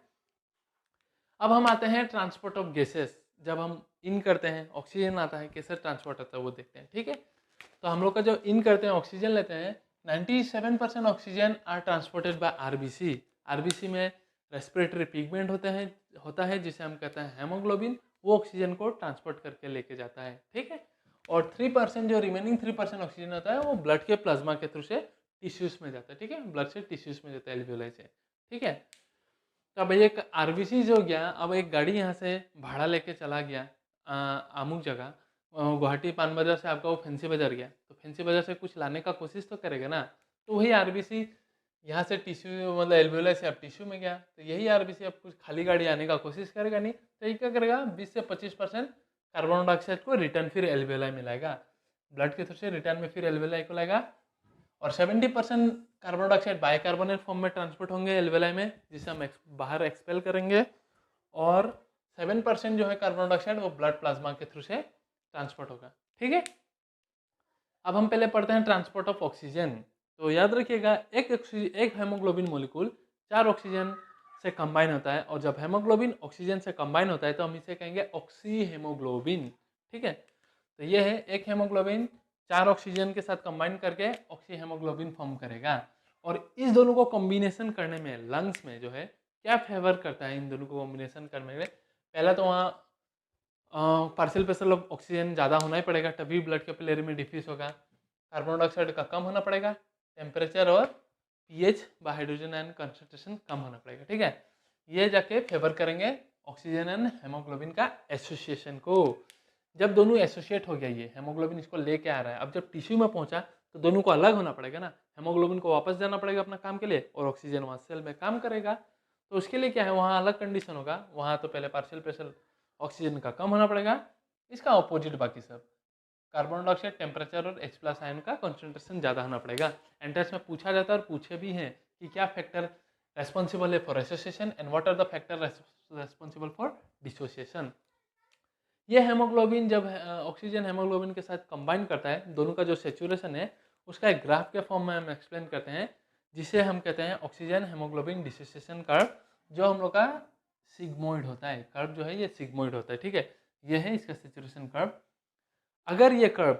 अब हम आते हैं ट्रांसपोर्ट ऑफ गैसेस। जब हम इन करते हैं ऑक्सीजन आता है, कैसे ट्रांसपोर्ट होता है वो देखते हैं। ठीक है, तो हम लोग का जो इन करते हैं ऑक्सीजन लेते हैं, 97% oxygen are transported by RBC। RBC में रेस्पिरेटरी पिगमेंट होता है जिसे हम कहते हैं हेमोग्लोबिन, वो ऑक्सीजन को ट्रांसपोर्ट करके लेके जाता है। ठीक है, और 3% जो रिमेनिंग 3% ऑक्सीजन होता है वो ब्लड के प्लाज्मा के थ्रू से टिश्यूज में जाता है। ठीक है, ब्लड से टिश्यूज में जाता है, एल्वियोलाई से। ठीक है, तो अब एक RBC जो गया, अब एक गाड़ी यहाँ से भाड़ा लेके चला गया अमुक जगह, गुवाहाटी पान बाजार से आपका वो फैंसी बाजार गया, तो फैंसी बाजार से कुछ लाने का कोशिश तो करेगा ना। तो वही RBC यहाँ से टिश्यू, मतलब एल्वियोलाई से अब टिश्यू में गया, तो यही RBC अब कुछ खाली गाड़ी आने का कोशिश करेगा नहीं, तो ये क्या करेगा 20 से 25% कार्बन डाइऑक्साइड को रिटर्न फिर एल्वियोलाई में लाएगा, ब्लड के थ्रू से रिटर्न में फिर एल्वियोलाई को लाएगा। और 70% कार्बन डाइऑक्साइड बाइकार्बोनेट फॉर्म में ट्रांसपोर्ट होंगे एल्वियोलाई में, जिसे हम बाहर एक्सपेल करेंगे, और 7% जो है कार्बन डाइऑक्साइड वो ब्लड प्लाज्मा के थ्रू से ट्रांसपोर्ट होगा। ठीक है, अब हम पहले पढ़ते हैं ट्रांसपोर्ट ऑफ ऑक्सीजन। तो याद रखिएगा, एक हेमोग्लोबिन मोलिक्यूल 4 ऑक्सीजन से कंबाइन होता है, और जब हेमोग्लोबिन ऑक्सीजन से कंबाइन होता है तो हम इसे कहेंगे ऑक्सी हेमोग्लोबिन। ठीक है, तो ये है एक हेमोग्लोबिन 4 ऑक्सीजन के साथ कंबाइन करके ऑक्सी हेमोग्लोबिन फॉर्म करेगा। और इस दोनों को कॉम्बिनेशन करने में लंग्स में जो है क्या फेवर करता है, इन दोनों को कॉम्बिनेशन करने में, पहला तो वहाँ पार्शियल प्रेशर ऑफ ऑक्सीजन ज़्यादा होना ही पड़ेगा, तभी ब्लड कैपिलरी में डिफ्यूज होगा। कार्बन डाइऑक्साइड का कम होना पड़ेगा, टेम्परेचर और pH व हाइड्रोजन आयन कंसंट्रेशन कम होना पड़ेगा। ठीक है, ये जाके फेवर करेंगे ऑक्सीजन एंड हेमोग्लोबिन का एसोसिएशन को। जब दोनों एसोसिएट हो गया, ये हेमोग्लोबिन इसको लेके आ रहा है, अब जब टिश्यू में पहुंचा तो दोनों को अलग होना पड़ेगा ना, हेमोग्लोबिन को वापस जाना पड़ेगा अपना काम के लिए, और ऑक्सीजन वहाँ सेल में काम करेगा। तो उसके लिए क्या है, वहाँ अलग कंडीशन होगा, वहाँ तो पहले पार्शियल प्रेशर ऑक्सीजन का कम होना पड़ेगा, इसका ऑपोजिट बाकी सब कार्बन डाइऑक्साइड टेम्परेचर और H+ आयन का कंसंट्रेशन ज़्यादा होना पड़ेगा। एंट्रेंस में पूछा जाता है और पूछे भी हैं कि क्या फैक्टर रेस्पॉन्सिबल है for association and what are the factor responsible for dissociation. ये हेमोग्लोबिन जब ऑक्सीजन हेमोग्लोबिन के साथ कंबाइन करता है, दोनों का जो सेचुरेशन है उसका एक ग्राफ के फॉर्म में हम एक्सप्लेन करते हैं, जिसे हम कहते हैं ऑक्सीजन हेमोग्लोबिन डिसोसिएशन कर्व, जो हम लोग का सिग्मोइड होता है। कर्व जो है ये सिग्मोइड होता है। ठीक है, ये है इसका सेचुरेशन कर्व। अगर ये कर्व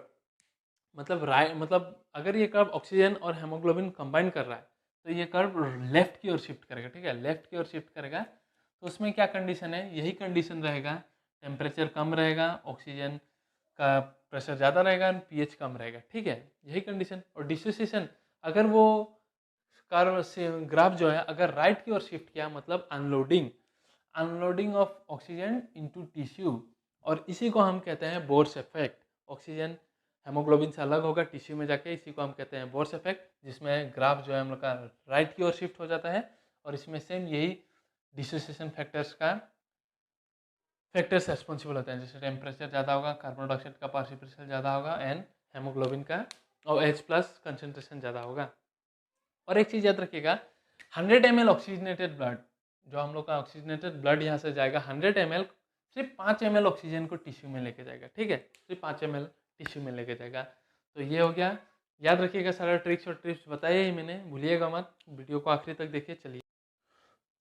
मतलब अगर ये कर्व ऑक्सीजन और हेमोग्लोबिन कंबाइन कर रहा है तो ये कर्व लेफ्ट की ओर शिफ्ट करेगा। ठीक है, लेफ्ट की ओर शिफ्ट करेगा, तो उसमें क्या कंडीशन है, यही कंडीशन रहेगा, टेम्परेचर कम रहेगा, ऑक्सीजन का प्रेशर ज़्यादा रहेगा, pH कम रहेगा। ठीक है, यही कंडीशन। और डिसोसिएशन, अगर वो कर्व से ग्राफ जो है अगर राइट की ओर शिफ्ट किया, मतलब unloading of oxygen into tissue, और इसी को हम कहते हैं बोर्स इफेक्ट। ऑक्सीजन हेमोग्लोबिन से अलग होगा टिश्यू में जाके, इसी को हम कहते हैं बोर्स इफेक्ट, जिसमें ग्राफ जो है हम लोग का राइट की ओर शिफ्ट हो जाता है। और इसमें सेम यही डिसोसिएशन फैक्टर्स रेस्पॉन्सिबल होते हैं, जैसे टेम्परेचर ज़्यादा होगा, कार्बन डाइऑक्साइड का पार्शियल प्रेशर ज़्यादा होगा, एंड हेमोग्लोबिन का और H प्लस कंसनट्रेशन ज़्यादा होगा। और एक चीज़ याद रखिएगा, 100 ml ऑक्सीजनेटेड ब्लड, जो हम लोग का ऑक्सीजनेटेड ब्लड यहाँ से जाएगा 100 ml, सिर्फ 5 ml ऑक्सीजन को टिश्यू में लेके जाएगा, ठीक है, सिर्फ 5 ml टिश्यू में लेके जाएगा। तो ये हो गया, याद रखिएगा, सारा ट्रिक्स और टिप्स बताए ही मैंने, भूलिएगा मत, वीडियो को आखिरी तक देखिए। चलिए,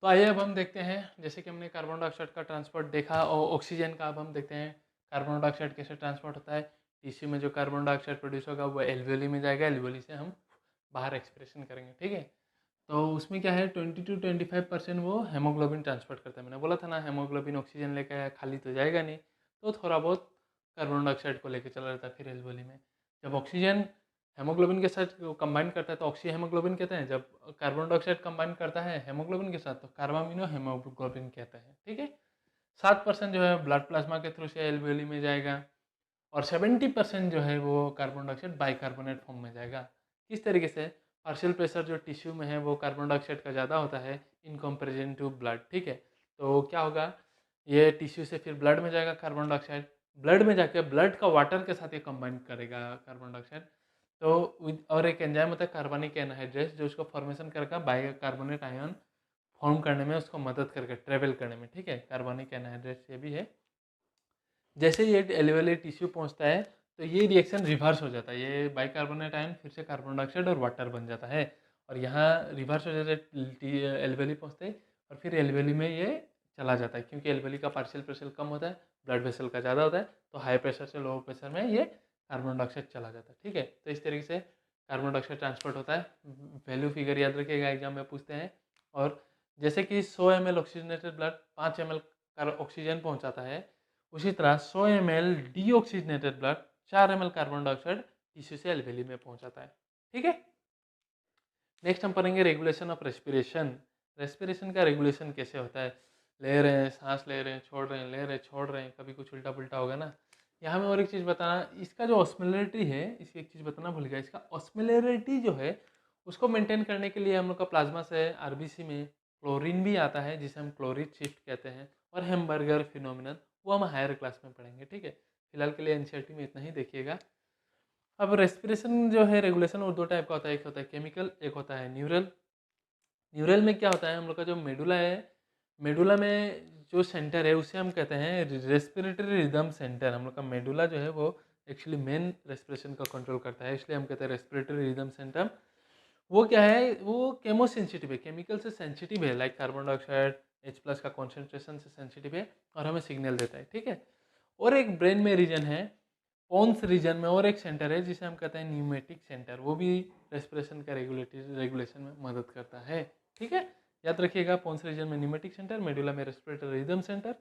तो आइए अब हम देखते हैं, जैसे कि हमने कार्बन डाइऑक्साइड का ट्रांसपोर्ट देखा और ऑक्सीजन का, अब हम देखते हैं कार्बन डाइऑक्साइड कैसे ट्रांसपोर्ट होता है। टिश्यू में जो कार्बन डाइऑक्साइड प्रोड्यूस होगा वो एल्वियोली में जाएगा, एल्वियोली से हम बाहर एक्सप्रेशन करेंगे, ठीक है। तो उसमें क्या है, 20 to 25% वो हेमोग्लोबिन ट्रांसपोर्ट करता है। मैंने बोला था ना, हेमोग्लोबिन ऑक्सीजन लेकर आया, खाली तो जाएगा नहीं, तो थोड़ा बहुत कार्बन डाइऑक्साइड को लेकर चला जाता है फिर एल्वियोली में। जब ऑक्सीजन हेमोग्लोबिन के साथ कंबाइन करता है तो ऑक्सी हेमोग्लोबिन कहते हैं, जब कार्बन डाइऑक्साइड कंबाइन करता है हेमोग्लोबिन के साथ तो कार्बामिनो हेमोग्लोबिन कहते हैं, ठीक है। 7% जो है ब्लड प्लाज्मा के थ्रू से एल्वियोली में जाएगा, और 70% जो है वो कार्बन डाइऑक्साइड बाइकार्बोनेट फॉर्म में जाएगा। किस तरीके से, पार्शियल प्रेशर जो टिश्यू में है वो कार्बन डाइऑक्साइड का ज़्यादा होता है इन कंपेरिजन टू ब्लड, ठीक है। तो क्या होगा, ये टिश्यू से फिर ब्लड में जाएगा कार्बन डाइऑक्साइड, ब्लड में जाके ब्लड का वाटर के साथ ये कंबाइन करेगा कार्बन डाइऑक्साइड। तो और एक एंजाइम होता है कार्बनिक एनहाइड्रेस, जो उसको फॉर्मेशन करके बाइकार्बोनेट आयन फॉर्म करने में उसको मदद करके ट्रेवल करने में, ठीक है। कार्बनिक एनहाइड्रेस ये भी है। जैसे ये एल्वियोली टिश्यू पहुंचता है तो ये रिएक्शन रिवर्स हो जाता है, ये बाइकार्बोनेट आयन फिर से कार्बन डाइऑक्साइड और वाटर बन जाता है, और यहाँ रिवर्स हो जाता है एल्वियोली पहुंचते ही, और फिर एल्वियोली में ये चला जाता है, क्योंकि एल्वियोली का पार्शियल प्रेशर कम होता है, ब्लड वेसल का ज़्यादा होता है, तो हाई प्रेशर से लो प्रेशर में ये कार्बन डाइऑक्साइड चला जाता है, ठीक है। तो इस तरीके से कार्बन डाइऑक्साइड ट्रांसपोर्ट होता है। वैल्यू फिगर याद रखिएगा, एग्जाम में पूछते हैं। और जैसे कि 100 ml oxygenated blood 5 ml oxygen पहुँचाता है, उसी तरह 100 ml deoxygenated blood 4 ml carbon dioxide tissue से एल्वियोली में पहुंचाता है, ठीक है। नेक्स्ट हम पढ़ेंगे रेगुलेशन ऑफ रेस्पिरेशन। रेस्पिरेशन का रेगुलेशन कैसे होता है, ले रहे हैं सांस, ले रहे हैं छोड़ रहे हैं, ले रहे हैं छोड़ रहे हैं, कभी कुछ उल्टा पुल्टा होगा ना। यहाँ में और एक चीज़ बताना, इसका जो ऑस्मोलरिटी है, इसकी एक चीज़ बताना भूल गया, इसका ऑस्मोलरिटी जो है उसको मेंटेन करने के लिए हम लोग का प्लाज्मा से आरबीसी में क्लोरीन भी आता है, जिसे हम क्लोरीन शिफ्ट कहते हैं, और हेमबर्गर फिनोमिनन, वो हम हायर क्लास में पढ़ेंगे, ठीक है। फिलहाल के लिए एनसीईआरटी में इतना ही देखिएगा। अब रेस्पिरेशन जो है रेगुलेशन वो दो टाइप का होता है, एक होता है केमिकल, एक होता है न्यूरल। न्यूरल में क्या होता है, हम लोग का जो मेडुला है, मेडुला में जो सेंटर है उसे हम कहते हैं रेस्पिरेटरी रिदम सेंटर। हम लोग का मेडुला जो है वो एक्चुअली मेन रेस्पिरेशन का कंट्रोल करता है, इसलिए हम कहते हैं रेस्पिरेटरी रिदम सेंटर। वो क्या है, वो केमो सेंसिटिव है, केमिकल से सेंसिटिव है, like carbon dioxide H plus का कॉन्सेंट्रेशन से सेंसिटिव है, और हमें सिग्नल देता है, ठीक है। और एक ब्रेन में रीजन है, पोन्स रीजन में और एक सेंटर है जिसे हम कहते हैं न्यूमेटिक सेंटर, वो भी रेस्पिरेशन का रेगुलेशन में मदद करता है, ठीक है। याद रखिएगा, पोन्स रीजन में न्यूमेटिक सेंटर, मेडुला में रेस्पिरेटरी रिदम सेंटर।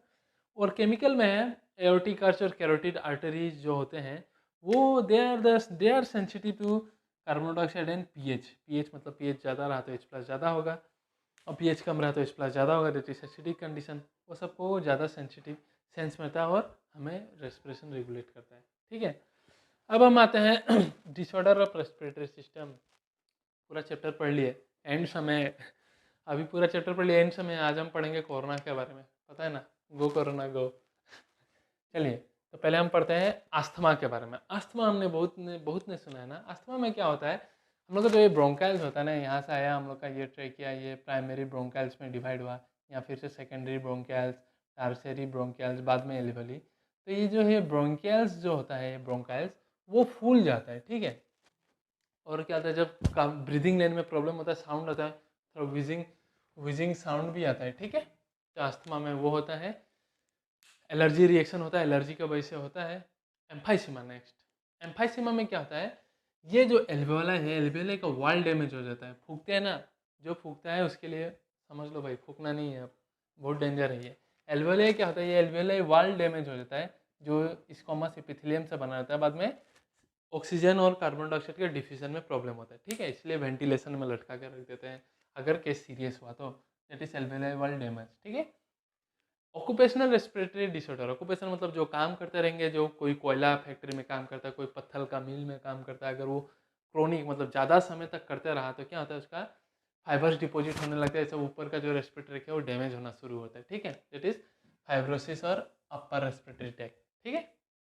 और केमिकल में है एओर्टिक आर्च और कैरोटिड आर्टरीज जो होते हैं, वो they are sensitive to carbon dioxide and pH. PH मतलब पीएच ज़्यादा रहा तो H प्लस ज़्यादा होगा, और पीएच कम रहा तो H प्लस ज़्यादा होगा, दैट इज एसिडिक कंडीशन। वो सबको ज़्यादा सेंसिटिव सेंस मिलता है और हमें रेस्पिरेशन रेगुलेट करता है, ठीक है। अब हम आते हैं डिसऑर्डर ऑफ रेस्पिरेटरी सिस्टम। पूरा चैप्टर पढ़ लिए, एंड समय, अभी पूरा चैप्टर पढ़ लिए, एंड समय आज हम पढ़ेंगे कोरोना के बारे में, पता है ना, गो कोरोना गो। चलिए, तो पहले हम पढ़ते हैं अस्थमा के बारे में। अस्थमा हमने बहुत ने सुना है ना। अस्थमा में क्या होता है, हम लोग का जो ये ब्रोंकाइल्स होता है ना, यहाँ से आया हम लोग का ये ट्रेकिया, ये प्राइमरी ब्रोंकाइल्स में डिवाइड हुआ, या फिर से सेकेंडरी ब्रोंकाइल्स, टर्शियरी ब्रोंकाइल्स, बाद में एल्वियोली। तो ये जो है ब्रोंकाइल्स जो होता है, ब्रोंकाइल्स वो फूल जाता है, ठीक है। और क्या होता है, जब ब्रीदिंग लेने में प्रॉब्लम होता है, साउंड आता है, थोड़ा विजिंग विजिंग साउंड भी आता है, ठीक है। तो अस्थमा में वो होता है। एलर्जी रिएक्शन होता है, एलर्जी की वजह से होता है। एम्फाइसीमा, नेक्स्ट एम्फाइसीमा में क्या होता है, ये जो एल्वेोला है, एल्वेोले का वॉल डैमेज हो जाता है, फूकते हैं ना, जो फूकता है उसके लिए समझ लो भाई, फूकना नहीं है अब, बहुत डेंजर है ये। एल्वेोले क्या होता है, ये एल्वेोले वॉल डैमेज हो जाता है, जो स्क्वामस एपिथेलियम से बना रहता है, बाद में ऑक्सीजन और कार्बन डाइऑक्साइड के डिफ्यूजन में प्रॉब्लम होता है, ठीक है। इसलिए वेंटिलेशन में लटका कर रख देते हैं अगर केस सीरियस हुआ तो, दैट इज एल्वेोलाई वॉल डैमेज, ठीक है। ऑक्यूपेशनल रेस्पिरेटरी डिसऑर्डर, ऑक्यूपेशन मतलब जो काम करते रहेंगे, जो कोई कोयला फैक्ट्री में काम करता है, कोई पत्थर का मिल में काम करता है, अगर वो क्रोनिक मतलब ज़्यादा समय तक करते रहा तो क्या होता है, उसका फाइबर्स डिपॉजिट होने लगता है, जैसे ऊपर का जो रेस्पिरेटरी है वो डैमेज होना शुरू होता है, ठीक है। दैट इज फाइब्रोसिस और अपर रेस्पिरेटरी ट्रैक्ट, ठीक है।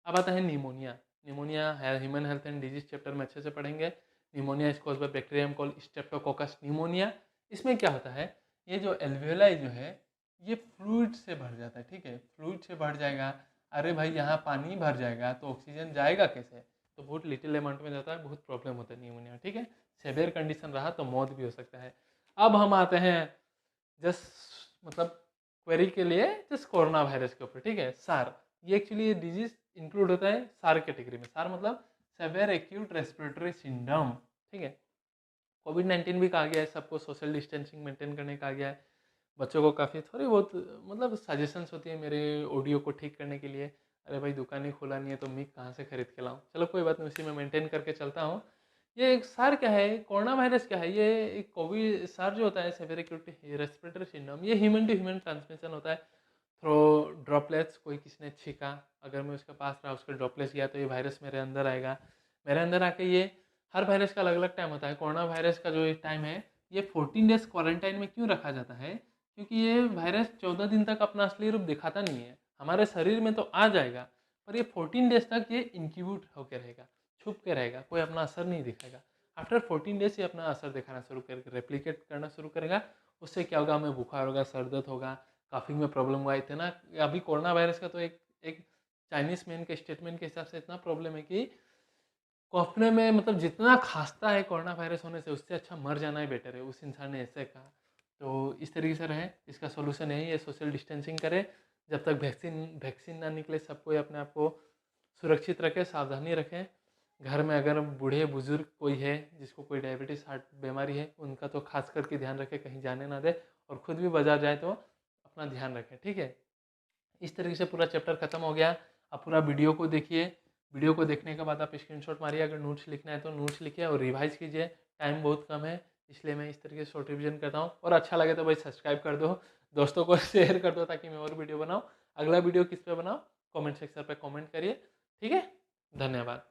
अब आता है निमोनिया। निमोनिया है, human health and disease chapter में अच्छे से पढ़ेंगे। Pneumonia is caused by bacterium called Streptococcus pneumonia. इसमें क्या होता है, ये जो एल्वेलाई जो है ये फ्लूइड से भर जाता है, ठीक है, फ्लूइड से भर जाएगा। अरे भाई यहाँ पानी भर जाएगा तो ऑक्सीजन जाएगा कैसे, तो बहुत लिटिल अमाउंट में जाता है, बहुत प्रॉब्लम होता है निमोनिया, ठीक है। सेवियर कंडीशन रहा तो मौत भी हो सकता है। अब हम आते हैं जस्ट मतलब क्वेरी के लिए जस्ट कोरोना वायरस के ऊपर, ठीक है। सार, ये एक्चुअली ये डिजीज इंक्लूड होता है सार कैटेगरी में। सार मतलब सेवियर एक्यूट रेस्पिरेटरी सिंड्रोम, ठीक है। कोविड-19 भी कहा गया है, सबको सोशल डिस्टेंसिंग मेंटेन करने कहा गया है। बच्चों को काफ़ी थोड़ी बहुत मतलब सजेशंस होती है मेरे ऑडियो को ठीक करने के लिए। अरे भाई दुकान ही खोला नहीं है तो मिक कहाँ से खरीद के लाऊं, चलो कोई बात नहीं, उसी में मेंटेन करके चलता हूँ। ये एक सार क्या है, कोरोना वायरस क्या है, ये एक कोविड सार जो होता है सेवियर एक्यूट रेस्पिरेटरी सिंड्रोम, ये ह्यूमन टू ह्यूमन ट्रांसमिशन होता है थ्रो ड्रॉपलेट्स। कोई किसी ने छींका, अगर मैं उसके पास रहा, उसके ड्रॉपलेट्स गया तो ये वायरस मेरे अंदर आएगा। मेरे अंदर आके ये हर वायरस का अलग अलग टाइम होता है। कोरोना वायरस का जो टाइम है ये 14 डेज क्वारंटाइन में क्यों रखा जाता है, क्योंकि ये वायरस 14 दिन तक अपना असली रूप दिखाता नहीं है। हमारे शरीर में तो आ जाएगा पर ये 14 डेज तक ये इंक्यूबेट होकर रहेगा, छुप के रहेगा, कोई अपना असर नहीं दिखाएगा। आफ्टर 14 डेज ये अपना असर दिखाना शुरू करके रेप्लिकेट करना शुरू करेगा। उससे क्या होगा, हमें बुखार होगा, सर दर्द होगा, काफिंग में प्रॉब्लम हुआ। इतना अभी कोरोना वायरस का तो एक चाइनीज मैन के स्टेटमेंट के हिसाब से इतना प्रॉब्लम है कि कॉफने में मतलब जितना खांसता है कोरोना वायरस होने से उससे अच्छा मर जाना ही बेटर है, उस इंसान ने ऐसे कहा। तो इस तरीके से रहे, इसका सोल्यूशन यही है, सोशल डिस्टेंसिंग करें जब तक वैक्सीन ना निकले। सबको अपने आप को सुरक्षित रखें, सावधानी रखें। घर में अगर बूढ़े बुजुर्ग कोई है जिसको कोई डायबिटीज़ हार्ट बीमारी है, उनका तो खास करके ध्यान रखें, कहीं जाने ना दे, और खुद भी बाजार जाए तो अपना ध्यान रखें, ठीक है। इस तरीके से पूरा चैप्टर खत्म हो गया। आप पूरा वीडियो को देखिए, वीडियो को देखने के बाद आप स्क्रीनशॉट मारिए, अगर नोट्स लिखना है तो नोट्स लिखिए और रिवाइज कीजिए। टाइम बहुत कम है इसलिए मैं इस तरीके से शॉर्ट रिविजन करता हूँ। और अच्छा लगे तो भाई सब्सक्राइब कर दो, दोस्तों को शेयर कर दो ताकि मैं और वीडियो बनाऊँ। अगला वीडियो किस पे बनाऊँ कमेंट सेक्शन पे कमेंट करिए, ठीक है। धन्यवाद।